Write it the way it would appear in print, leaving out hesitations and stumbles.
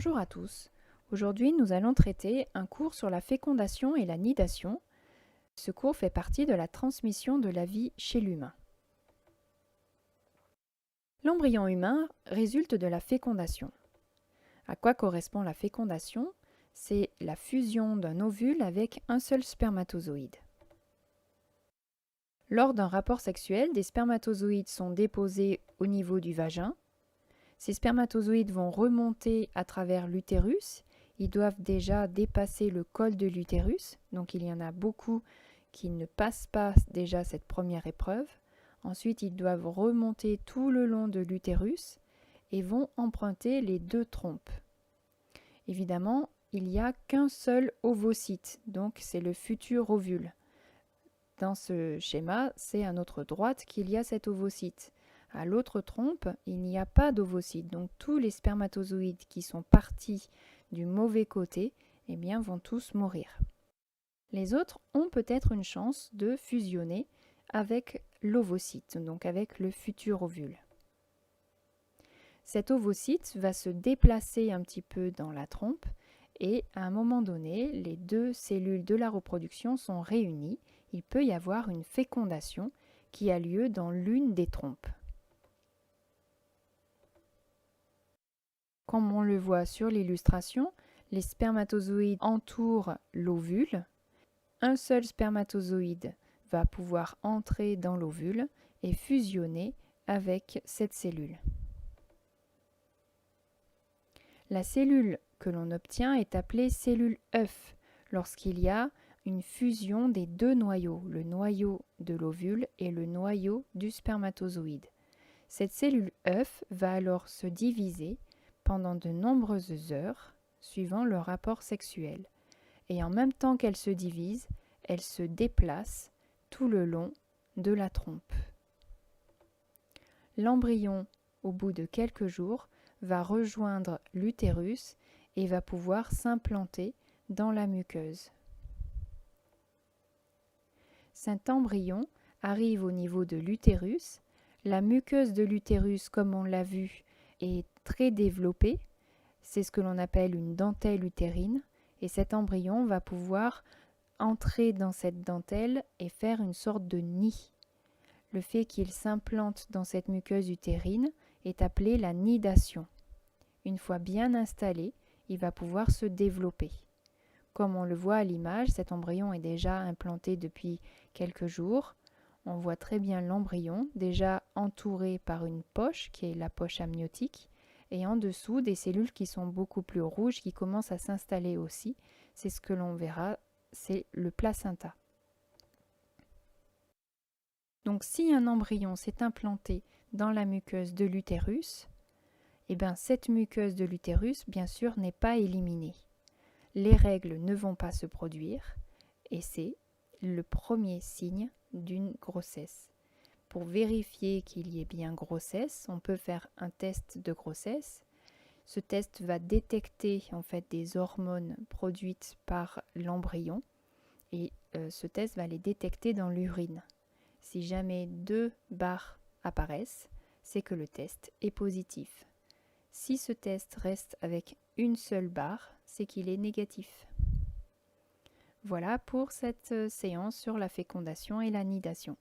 Bonjour à tous. Aujourd'hui, nous allons traiter un cours sur la fécondation et la nidation. Ce cours fait partie de la transmission de la vie chez l'humain. L'embryon humain résulte de la fécondation. À quoi correspond la fécondation? C'est la fusion d'un ovule avec un seul spermatozoïde. Lors d'un rapport sexuel, des spermatozoïdes sont déposés au niveau du vagin. Ces spermatozoïdes vont remonter à travers l'utérus. Ils doivent déjà dépasser le col de l'utérus. Donc il y en a beaucoup qui ne passent pas déjà cette première épreuve. Ensuite, ils doivent remonter tout le long de l'utérus et vont emprunter les deux trompes. Évidemment, il n'y a qu'un seul ovocyte, donc c'est le futur ovule. Dans ce schéma, c'est à notre droite qu'il y a cet ovocyte. À l'autre trompe, il n'y a pas d'ovocyte, donc tous les spermatozoïdes qui sont partis du mauvais côté, vont tous mourir. Les autres ont peut-être une chance de fusionner avec l'ovocyte, donc avec le futur ovule. Cet ovocyte va se déplacer un petit peu dans la trompe et à un moment donné, les deux cellules de la reproduction sont réunies. Il peut y avoir une fécondation qui a lieu dans l'une des trompes. Comme on le voit sur l'illustration, les spermatozoïdes entourent l'ovule. Un seul spermatozoïde va pouvoir entrer dans l'ovule et fusionner avec cette cellule. La cellule que l'on obtient est appelée cellule œuf lorsqu'il y a une fusion des deux noyaux, le noyau de l'ovule et le noyau du spermatozoïde. Cette cellule œuf va alors se diviser pendant de nombreuses heures, suivant le rapport sexuel. Et en même temps qu'elle se divise, elle se déplace tout le long de la trompe. L'embryon, au bout de quelques jours, va rejoindre l'utérus et va pouvoir s'implanter dans la muqueuse. Cet embryon arrive au niveau de l'utérus. La muqueuse de l'utérus, comme on l'a vu, est très développée. C'est ce que l'on appelle une dentelle utérine. Et cet embryon va pouvoir entrer dans cette dentelle et faire une sorte de nid. Le fait qu'il s'implante dans cette muqueuse utérine est appelé la nidation. Une fois bien installé, il va pouvoir se développer. Comme on le voit à l'image, cet embryon est déjà implanté depuis quelques jours. On voit très bien l'embryon déjà entouré par une poche qui est la poche amniotique et en dessous des cellules qui sont beaucoup plus rouges qui commencent à s'installer aussi. C'est ce que l'on verra, c'est le placenta. Donc si un embryon s'est implanté dans la muqueuse de l'utérus, cette muqueuse de l'utérus, bien sûr, n'est pas éliminée. Les règles ne vont pas se produire et c'est le premier signe d'une grossesse. Pour vérifier qu'il y ait bien grossesse, on peut faire un test de grossesse. Ce test va détecter en fait des hormones produites par l'embryon et ce test va les détecter dans l'urine. Si jamais 2 barres apparaissent, c'est que le test est positif. Si ce test reste avec une seule barre, c'est qu'il est négatif. Voilà pour cette séance sur la fécondation et la nidation.